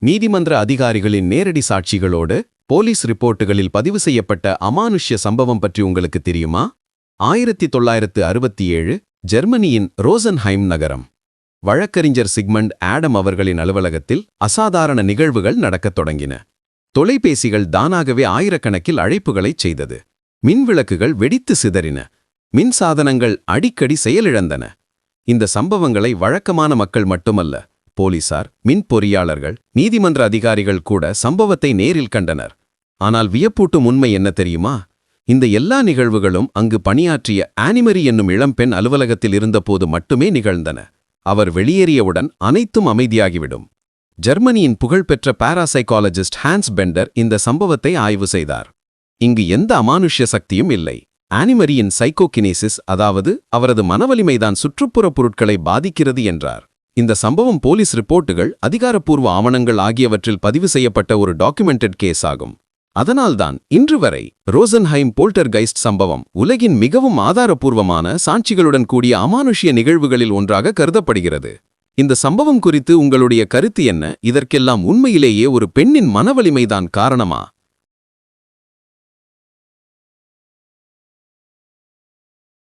நீதிமன்ற அதிகாரிகளின் நேரடி சாட்சிகளோடு போலீஸ் ரிப்போர்ட்டுகளில் பதிவு செய்யப்பட்ட அமானுஷ்ய சம்பவம் பற்றி உங்களுக்கு தெரியுமா? 1967 ஜெர்மனியின் ரோசன்ஹைம் நகரம். வழக்கறிஞர் சிக்மண்ட் ஆடம் அவர்களின் அலுவலகத்தில் அசாதாரண நிகழ்வுகள் நடக்கத் தொடங்கின. தொலைபேசிகள் தானாகவே ஆயிரக்கணக்கில் அழைப்புகளைச் செய்தது. மின்விளக்குகள் வெடித்து சிதறின. மின்சாதனங்கள் அடிக்கடி செயலிழந்தன. இந்த சம்பவங்களை வழக்கமான மக்கள் மட்டுமல்ல, போலீசார், மின் பொறியாளர்கள், நீதிமன்ற அதிகாரிகள் கூட சம்பவத்தை நேரில் கண்டனர். ஆனால் வியப்பூட்டும் உண்மை என்ன தெரியுமா? இந்த எல்லா நிகழ்வுகளும் அங்கு பணியாற்றிய ஆனிமரி என்னும் இளம்பெண் அலுவலகத்தில் இருந்தபோது மட்டுமே நிகழ்ந்தன. அவர் வெளியேறியவுடன் அனைத்தும் அமைதியாகிவிடும். ஜெர்மனியின் புகழ்பெற்ற பாராசைக்காலஜிஸ்ட் ஹான்ஸ் பெண்டர் இந்த சம்பவத்தை ஆய்வு செய்தார். இங்கு எந்த அமானுஷ்ய சக்தியும் இல்லை. ஆனிமரியின் சைக்கோகினேசிஸ், அதாவது அவரது மனவலிமைதான் சுற்றுப்புற பொருட்களை பாதிக்கிறது என்றார். இந்த சம்பவம் போலீஸ் ரிப்போர்ட்டுகள், அதிகாரப்பூர்வ ஆவணங்கள் ஆகியவற்றில் பதிவு செய்யப்பட்ட ஒரு டாக்குமெண்டட் கேஸ் ஆகும். அதனால்தான் இன்று வரை ரோசன்ஹைம் போல்டர்கைஸ்ட் சம்பவம் உலகின் மிகவும் ஆதாரப்பூர்வமான சாட்சிகளுடன் கூடிய அமானுஷ்ய நிகழ்வுகளில் ஒன்றாக கருதப்படுகிறது. இந்த சம்பவம் குறித்து உங்களுடைய கருத்து என்ன? இதற்கெல்லாம் உண்மையிலேயே ஒரு பெண்ணின் மனவலிமைதான் காரணமா?